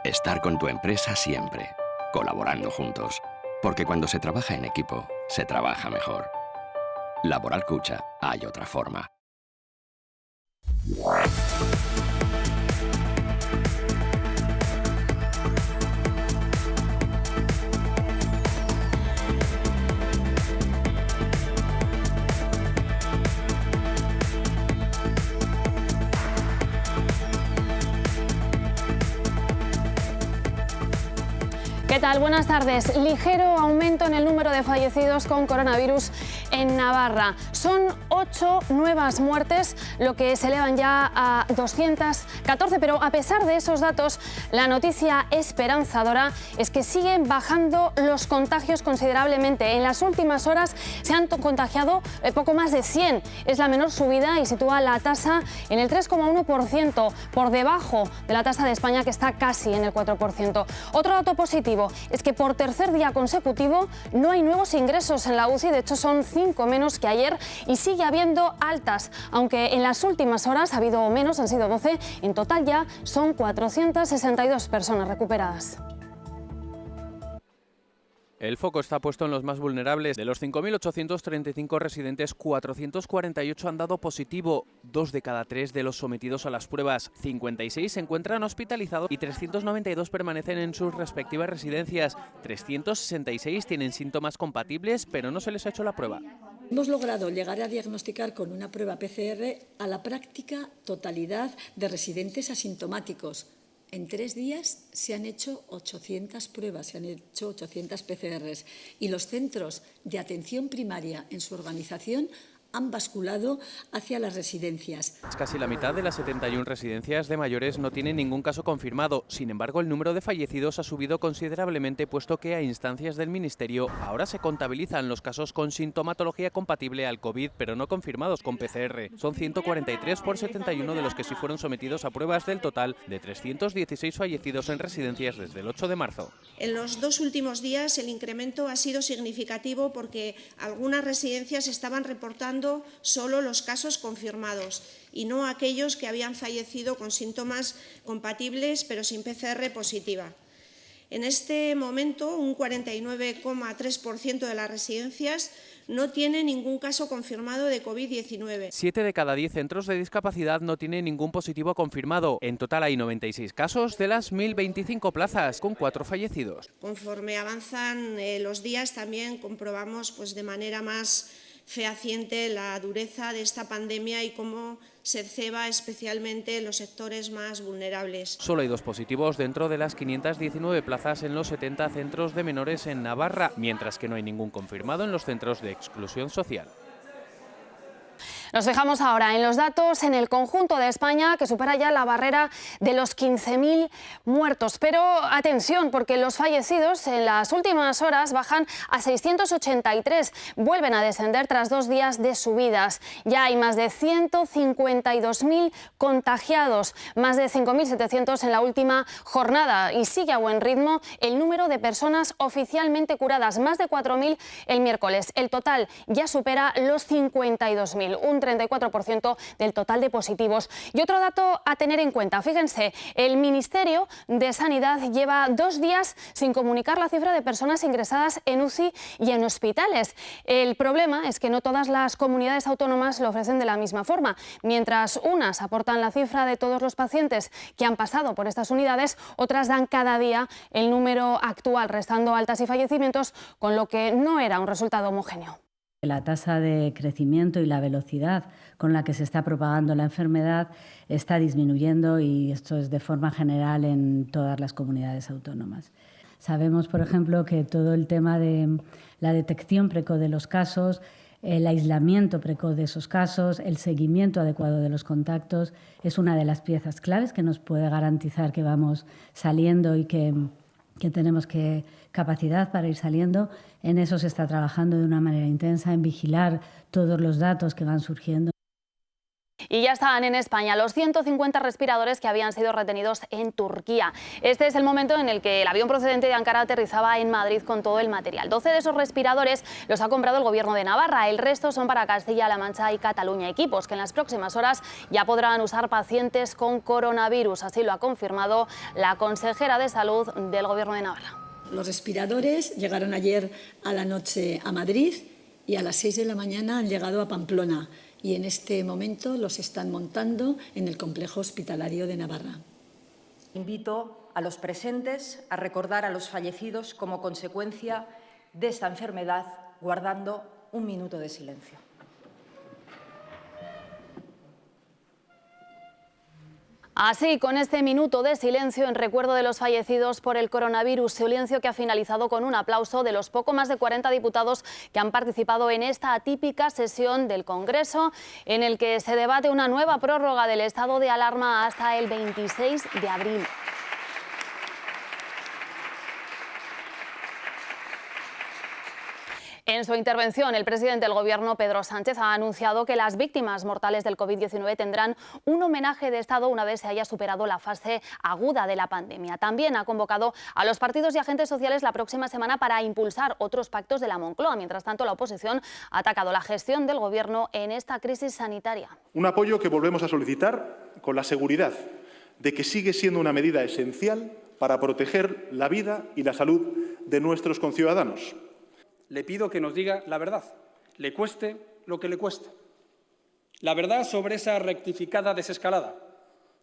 Estar con tu empresa siempre, colaborando juntos. Porque cuando se trabaja en equipo, se trabaja mejor. Laboral Cucha, hay otra forma. ¿Qué tal? Buenas tardes. Ligero aumento en el número de fallecidos con coronavirus en Navarra. Son 8 nuevas muertes, lo que se elevan ya a 214, pero a pesar de esos datos, la noticia esperanzadora es que siguen bajando los contagios considerablemente. En las últimas horas se han contagiado poco más de 100. Es la menor subida y sitúa la tasa en el 3,1%, por debajo de la tasa de España, que está casi en el 4%. Otro dato positivo es que por tercer día consecutivo no hay nuevos ingresos en la UCI, de hecho son 5 menos que ayer y sigue habiendo altas, aunque en las últimas horas ha habido menos, han sido 12, en total ya son 462 personas recuperadas. El foco está puesto en los más vulnerables. De los 5.835 residentes, 448 han dado positivo. 2 de cada 3 de los sometidos a las pruebas. 56 se encuentran hospitalizados y 392 permanecen en sus respectivas residencias. 366 tienen síntomas compatibles, pero no se les ha hecho la prueba. Hemos logrado llegar a diagnosticar con una prueba PCR a la práctica totalidad de residentes asintomáticos. En 3 días se han hecho 800 pruebas, se han hecho 800 PCRs y los centros de atención primaria en su organización han basculado hacia las residencias. Casi la mitad de las 71 residencias de mayores no tienen ningún caso confirmado. Sin embargo, el número de fallecidos ha subido considerablemente, puesto que a instancias del Ministerio ahora se contabilizan los casos con sintomatología compatible al COVID, pero no confirmados con PCR. Son 143 por 71 de los que sí fueron sometidos a pruebas, del total de 316 fallecidos en residencias desde el 8 de marzo. En los 2 últimos días el incremento ha sido significativo porque algunas residencias estaban reportando solo los casos confirmados y no aquellos que habían fallecido con síntomas compatibles pero sin PCR positiva. En este momento, un 49,3% de las residencias no tiene ningún caso confirmado de COVID-19. 7 de cada 10 centros de discapacidad no tienen ningún positivo confirmado. En total hay 96 casos de las 1.025 plazas, con 4 fallecidos. Conforme avanzan los días, también comprobamos de manera más fehaciente la dureza de esta pandemia y cómo se ceba especialmente en los sectores más vulnerables. Solo hay 2 positivos dentro de las 519 plazas en los 70 centros de menores en Navarra, mientras que no hay ningún confirmado en los centros de exclusión social. Nos fijamos ahora en los datos en el conjunto de España, que supera ya la barrera de los 15.000 muertos. Pero atención, porque los fallecidos en las últimas horas bajan a 683. Vuelven a descender tras 2 días de subidas. Ya hay más de 152.000 contagiados, más de 5.700 en la última jornada. Y sigue a buen ritmo el número de personas oficialmente curadas, más de 4.000 el miércoles. El total ya supera los 52.000, un 34% del total de positivos. Y otro dato a tener en cuenta, fíjense, el Ministerio de Sanidad lleva 2 días sin comunicar la cifra de personas ingresadas en UCI y en hospitales. El problema es que no todas las comunidades autónomas lo ofrecen de la misma forma. Mientras unas aportan la cifra de todos los pacientes que han pasado por estas unidades, otras dan cada día el número actual, restando altas y fallecimientos, con lo que no era un resultado homogéneo. La tasa de crecimiento y la velocidad con la que se está propagando la enfermedad está disminuyendo, y esto es de forma general en todas las comunidades autónomas. Sabemos, por ejemplo, que todo el tema de la detección precoz de los casos, el aislamiento precoz de esos casos, el seguimiento adecuado de los contactos es una de las piezas claves que nos puede garantizar que vamos saliendo y que tenemos capacidad para ir saliendo. En eso se está trabajando de una manera intensa, en vigilar todos los datos que van surgiendo. Y ya están en España los 150 respiradores que habían sido retenidos en Turquía. Este es el momento en el que el avión procedente de Ankara aterrizaba en Madrid con todo el material. 12 de esos respiradores los ha comprado el Gobierno de Navarra. El resto son para Castilla-La Mancha y Cataluña. Equipos que en las próximas horas ya podrán usar pacientes con coronavirus. Así lo ha confirmado la consejera de Salud del Gobierno de Navarra. Los respiradores llegaron ayer a la noche a Madrid y a las 6 de la mañana han llegado a Pamplona. Y en este momento los están montando en el complejo hospitalario de Navarra. Invito a los presentes a recordar a los fallecidos como consecuencia de esta enfermedad, guardando un minuto de silencio. Así, con este minuto de silencio en recuerdo de los fallecidos por el coronavirus, silencio que ha finalizado con un aplauso de los poco más de 40 diputados que han participado en esta atípica sesión del Congreso, en el que se debate una nueva prórroga del estado de alarma hasta el 26 de abril. En su intervención, el presidente del Gobierno, Pedro Sánchez, ha anunciado que las víctimas mortales del COVID-19 tendrán un homenaje de Estado una vez se haya superado la fase aguda de la pandemia. También ha convocado a los partidos y agentes sociales la próxima semana para impulsar otros pactos de la Moncloa. Mientras tanto, la oposición ha atacado la gestión del Gobierno en esta crisis sanitaria. Un apoyo que volvemos a solicitar con la seguridad de que sigue siendo una medida esencial para proteger la vida y la salud de nuestros conciudadanos. Le pido que nos diga la verdad, le cueste lo que le cueste. La verdad sobre esa rectificada desescalada,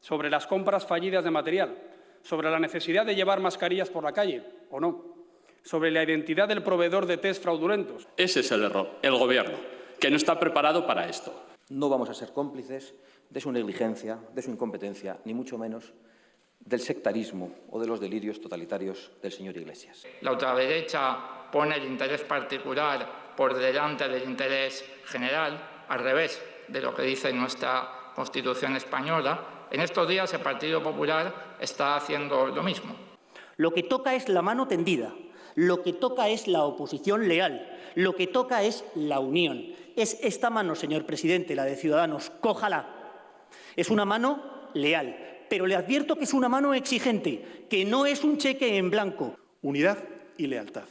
sobre las compras fallidas de material, sobre la necesidad de llevar mascarillas por la calle, o no, sobre la identidad del proveedor de test fraudulentos. Ese es el error, el Gobierno, que no está preparado para esto. No vamos a ser cómplices de su negligencia, de su incompetencia, ni mucho menos del sectarismo o de los delirios totalitarios del señor Iglesias. La ultraderecha pone el interés particular por delante del interés general, al revés de lo que dice nuestra Constitución española. En estos días el Partido Popular está haciendo lo mismo. Lo que toca es la mano tendida, lo que toca es la oposición leal, lo que toca es la unión. Es esta mano, señor presidente, la de Ciudadanos, cójala. Es una mano leal. Pero le advierto que es una mano exigente, que no es un cheque en blanco. Unidad y lealtad,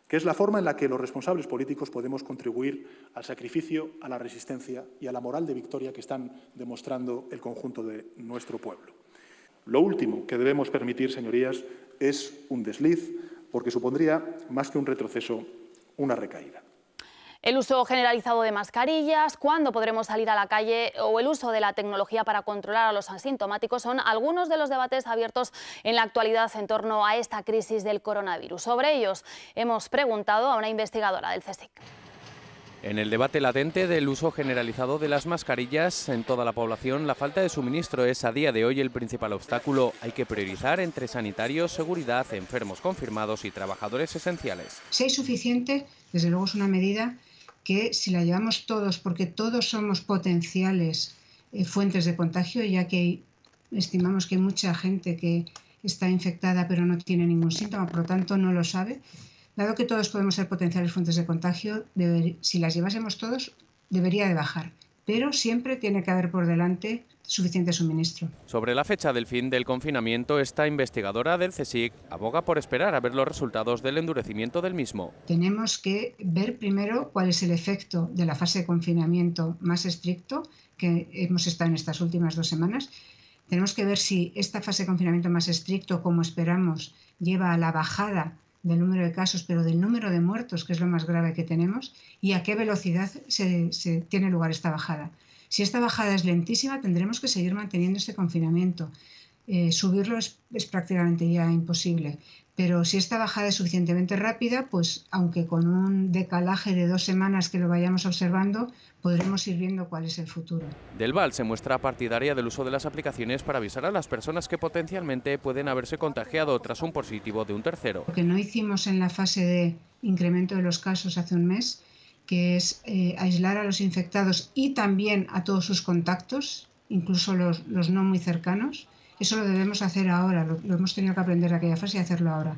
que es la forma en la que los responsables políticos podemos contribuir al sacrificio, a la resistencia y a la moral de victoria que están demostrando el conjunto de nuestro pueblo. Lo último que debemos permitir, señorías, es un desliz, porque supondría, más que un retroceso, una recaída. El uso generalizado de mascarillas, cuándo podremos salir a la calle o el uso de la tecnología para controlar a los asintomáticos son algunos de los debates abiertos en la actualidad en torno a esta crisis del coronavirus. Sobre ellos hemos preguntado a una investigadora del CSIC. En el debate latente del uso generalizado de las mascarillas en toda la población, la falta de suministro es a día de hoy el principal obstáculo. Hay que priorizar entre sanitarios, seguridad, enfermos confirmados y trabajadores esenciales. Si hay suficiente, desde luego es una medida que si la llevamos todos, porque todos somos potenciales fuentes de contagio, ya que estimamos que hay mucha gente que está infectada pero no tiene ningún síntoma, por lo tanto no lo sabe. Dado que todos podemos ser potenciales fuentes de contagio, si las llevásemos todos, debería de bajar. Pero siempre tiene que haber por delante suficiente suministro. Sobre la fecha del fin del confinamiento, esta investigadora del CSIC aboga por esperar a ver los resultados del endurecimiento del mismo. Tenemos que ver primero cuál es el efecto de la fase de confinamiento más estricto que hemos estado en estas últimas 2 semanas. Tenemos que ver si esta fase de confinamiento más estricto, como esperamos, lleva a la bajada del número de casos, pero del número de muertos, que es lo más grave que tenemos, y a qué velocidad se tiene lugar esta bajada. Si esta bajada es lentísima, tendremos que seguir manteniendo este confinamiento. Subirlo es prácticamente ya imposible, pero si esta bajada es suficientemente rápida, pues aunque con un decalaje de 2 semanas que lo vayamos observando, podremos ir viendo cuál es el futuro. Del Val se muestra partidaria del uso de las aplicaciones para avisar a las personas que potencialmente pueden haberse contagiado tras un positivo de un tercero. Lo que no hicimos en la fase de incremento de los casos hace un mes, que es aislar a los infectados y también a todos sus contactos, incluso los no muy cercanos. Eso lo debemos hacer ahora, lo hemos tenido que aprender de aquella fase y hacerlo ahora.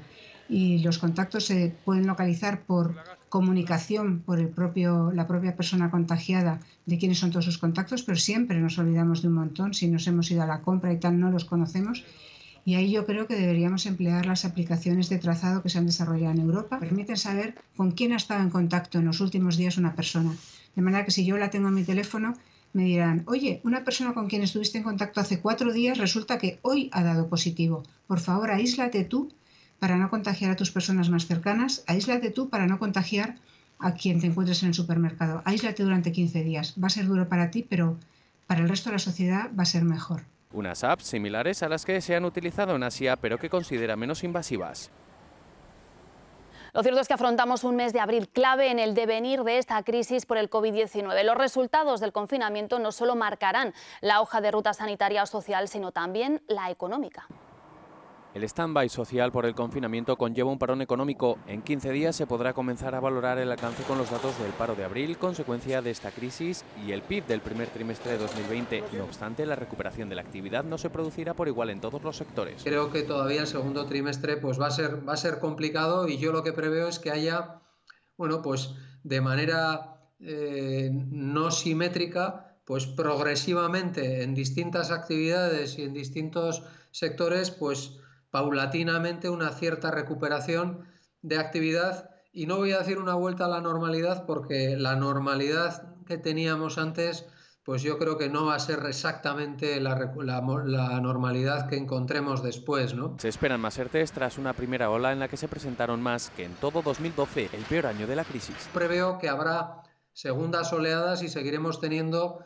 y los contactos se pueden localizar por comunicación por la propia persona contagiada de quiénes son todos sus contactos, pero siempre nos olvidamos de un montón. Si nos hemos ido a la compra y tal, no los conocemos. Y ahí yo creo que deberíamos emplear las aplicaciones de trazado que se han desarrollado en Europa. Permiten saber con quién ha estado en contacto en los últimos días una persona. De manera que si yo la tengo en mi teléfono, me dirán, oye, una persona con quien estuviste en contacto hace 4 días resulta que hoy ha dado positivo. Por favor, aíslate tú para no contagiar a tus personas más cercanas. Aíslate tú para no contagiar a quien te encuentres en el supermercado. Aíslate durante 15 días. Va a ser duro para ti, pero para el resto de la sociedad va a ser mejor. Unas apps similares a las que se han utilizado en Asia, pero que considera menos invasivas. Lo cierto es que afrontamos un mes de abril clave en el devenir de esta crisis por el COVID-19. Los resultados del confinamiento no solo marcarán la hoja de ruta sanitaria o social, sino también la económica. El stand-by social por el confinamiento conlleva un parón económico. En 15 días se podrá comenzar a valorar el alcance con los datos del paro de abril, consecuencia de esta crisis, y el PIB del primer trimestre de 2020. No obstante, la recuperación de la actividad no se producirá por igual en todos los sectores. Creo que todavía el segundo trimestre pues va a ser complicado, y yo lo que preveo es que haya, pues de manera no simétrica, pues progresivamente en distintas actividades y en distintos sectores, pues paulatinamente una cierta recuperación de actividad, y no voy a decir una vuelta a la normalidad, porque la normalidad que teníamos antes, pues yo creo que no va a ser exactamente la normalidad que encontremos después, ¿no? Se esperan más ERTEs tras una primera ola en la que se presentaron más que en todo 2012, el peor año de la crisis. Preveo que habrá segundas oleadas y seguiremos teniendo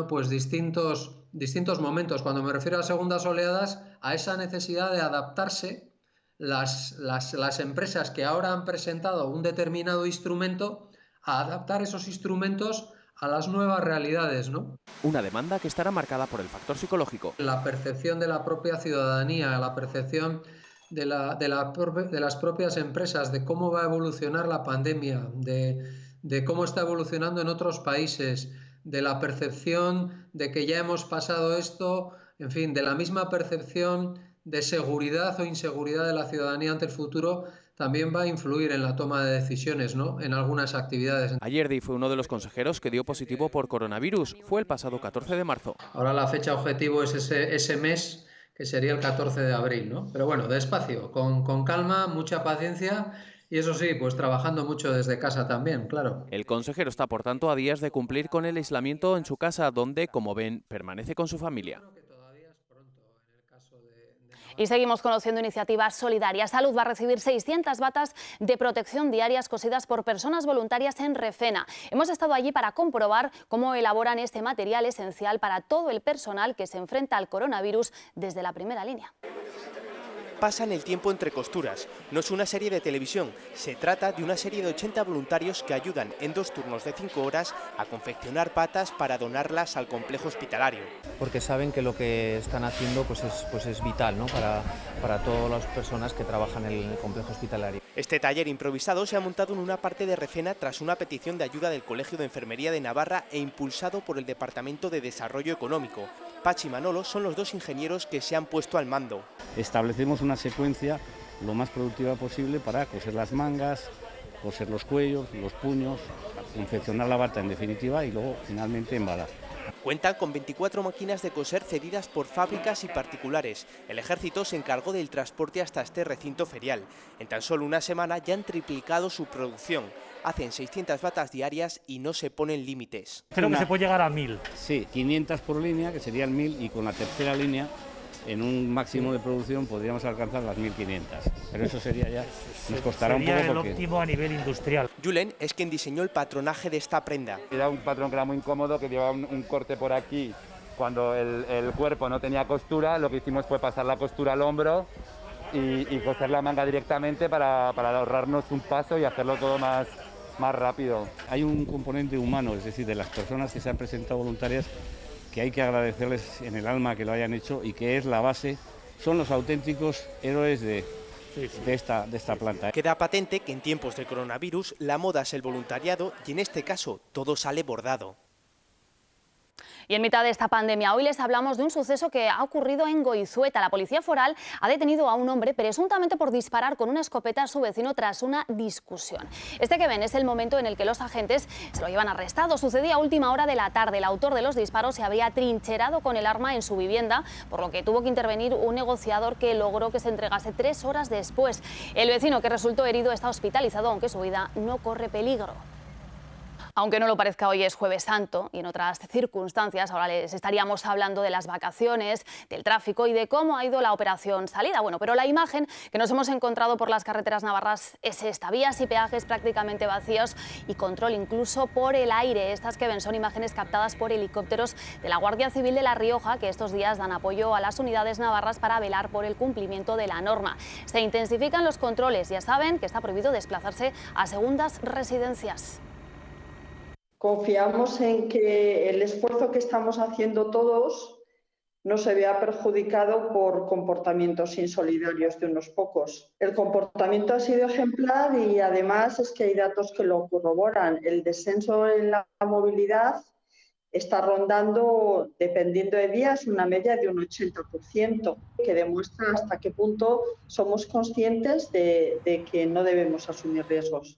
pues distintos momentos. Cuando me refiero a segundas oleadas, a esa necesidad de adaptarse las empresas que ahora han presentado un determinado instrumento, a adaptar esos instrumentos a las nuevas realidades, ¿no? Una demanda que estará marcada por el factor psicológico. La percepción de la propia ciudadanía, la percepción de las propias empresas, de cómo va a evolucionar la pandemia, de cómo está evolucionando en otros países, de la percepción de que ya hemos pasado esto, en fin, de la misma percepción de seguridad o inseguridad de la ciudadanía ante el futuro, también va a influir en la toma de decisiones, ¿no?, en algunas actividades. Ayerdi fue uno de los consejeros que dio positivo por coronavirus. Fue el pasado 14 de marzo. Ahora la fecha objetivo es ese mes, que sería el 14 de abril, ¿no? Pero bueno, despacio, con calma, mucha paciencia. Y eso sí, pues trabajando mucho desde casa también, claro. El consejero está, por tanto, a días de cumplir con el aislamiento en su casa, donde, como ven, permanece con su familia. Y seguimos conociendo iniciativas solidarias. Salud va a recibir 600 batas de protección diarias cosidas por personas voluntarias en Refena. Hemos estado allí para comprobar cómo elaboran este material esencial para todo el personal que se enfrenta al coronavirus desde la primera línea. Pasan el tiempo entre costuras. No es una serie de televisión, se trata de una serie de 80 voluntarios que ayudan en 2 turnos de 5 horas a confeccionar batas para donarlas al complejo hospitalario. Porque saben que lo que están haciendo pues es vital, ¿no?, para todas las personas que trabajan en el complejo hospitalario. Este taller improvisado se ha montado en una parte de Refena tras una petición de ayuda del Colegio de Enfermería de Navarra e impulsado por el Departamento de Desarrollo Económico. Pachi y Manolo son los 2 ingenieros que se han puesto al mando. Establecemos una secuencia lo más productiva posible para coser las mangas, coser los cuellos, los puños, confeccionar la bata en definitiva y luego finalmente embalar. Cuentan con 24 máquinas de coser cedidas por fábricas y particulares. El ejército se encargó del transporte hasta este recinto ferial. En tan solo una semana ya han triplicado su producción. Hacen 600 batas diarias y no se ponen límites. Creo que se puede llegar a 1000. Sí, 500 por línea, que serían 1000, y con la tercera línea, en un máximo de producción, podríamos alcanzar las 1500. Pero eso sería ya, nos costará un poco porque... Sería el óptimo a nivel industrial. Julen es quien diseñó el patronaje de esta prenda. Era un patrón que era muy incómodo, que llevaba un corte por aquí. Cuando el cuerpo no tenía costura, lo que hicimos fue pasar la costura al hombro y coser la manga directamente para ahorrarnos un paso y hacerlo todo más rápido. Hay un componente humano, es decir, de las personas que se han presentado voluntarias, que hay que agradecerles en el alma que lo hayan hecho y que es la base, son los auténticos héroes de esta planta. Queda patente que en tiempos de coronavirus la moda es el voluntariado y en este caso todo sale bordado. Y en mitad de esta pandemia, hoy les hablamos de un suceso que ha ocurrido en Goizueta. La policía foral ha detenido a un hombre presuntamente por disparar con una escopeta a su vecino tras una discusión. Este que ven es el momento en el que los agentes se lo llevan arrestado. Sucedía a última hora de la tarde. El autor de los disparos se había trincherado con el arma en su vivienda, por lo que tuvo que intervenir un negociador que logró que se entregase 3 horas después. El vecino que resultó herido está hospitalizado, aunque su vida no corre peligro. Aunque no lo parezca, hoy es Jueves Santo y en otras circunstancias ahora les estaríamos hablando de las vacaciones, del tráfico y de cómo ha ido la operación salida. Bueno, pero la imagen que nos hemos encontrado por las carreteras navarras es esta: vías y peajes prácticamente vacíos y control incluso por el aire. Estas que ven son imágenes captadas por helicópteros de la Guardia Civil de La Rioja, que estos días dan apoyo a las unidades navarras para velar por el cumplimiento de la norma. Se intensifican los controles, ya saben que está prohibido desplazarse a segundas residencias. Confiamos en que el esfuerzo que estamos haciendo todos no se vea perjudicado por comportamientos insolidarios de unos pocos. El comportamiento ha sido ejemplar y además es que hay datos que lo corroboran. El descenso en la movilidad está rondando, dependiendo de días, una media de un 80%, que demuestra hasta qué punto somos conscientes de que no debemos asumir riesgos.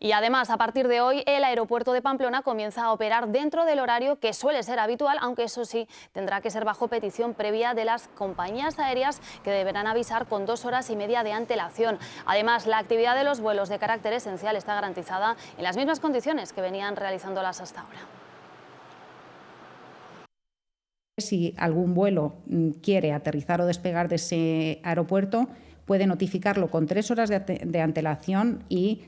Y además, a partir de hoy, el aeropuerto de Pamplona comienza a operar dentro del horario que suele ser habitual, aunque eso sí, tendrá que ser bajo petición previa de las compañías aéreas, que deberán avisar con 2 horas y media de antelación. Además, la actividad de los vuelos de carácter esencial está garantizada en las mismas condiciones que venían realizándolas hasta ahora. Si algún vuelo quiere aterrizar o despegar de ese aeropuerto, puede notificarlo con 3 horas de antelación y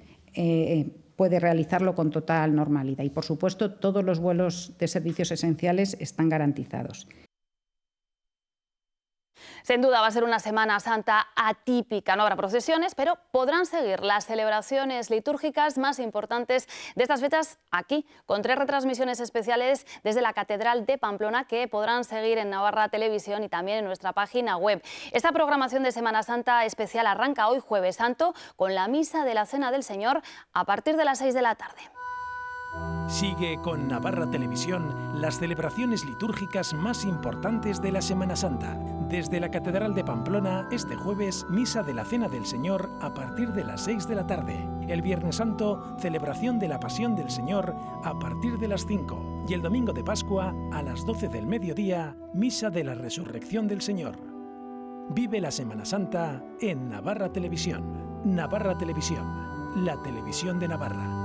puede realizarlo con total normalidad. Y, por supuesto, todos los vuelos de servicios esenciales están garantizados. Sin duda va a ser una Semana Santa atípica. No habrá procesiones, pero podrán seguir las celebraciones litúrgicas más importantes de estas fechas aquí, con 3 retransmisiones especiales desde la Catedral de Pamplona que podrán seguir en Navarra Televisión y también en nuestra página web. Esta programación de Semana Santa especial arranca hoy, Jueves Santo, con la Misa de la Cena del Señor a partir de las 6 de la tarde. Sigue con Navarra Televisión las celebraciones litúrgicas más importantes de la Semana Santa. Desde la Catedral de Pamplona, este jueves, Misa de la Cena del Señor a partir de las 6 de la tarde. El Viernes Santo, celebración de la Pasión del Señor a partir de las 5. Y el Domingo de Pascua, a las 12 del mediodía, Misa de la Resurrección del Señor. Vive la Semana Santa en Navarra Televisión. Navarra Televisión, la televisión de Navarra.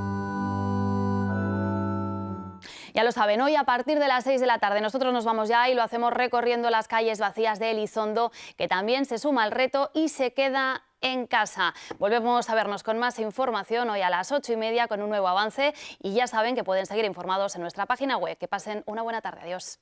Ya lo saben, hoy a partir de las 6 de la tarde nosotros nos vamos ya y lo hacemos recorriendo las calles vacías de Elizondo, que también se suma al reto y se queda en casa. Volvemos a vernos con más información hoy a las 8:30 con un nuevo avance y ya saben que pueden seguir informados en nuestra página web. Que pasen una buena tarde. Adiós.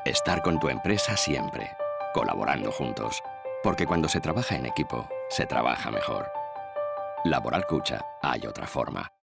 Estar con tu empresa siempre, colaborando juntos. Porque cuando se trabaja en equipo, se trabaja mejor. Laboral Cucha, hay otra forma.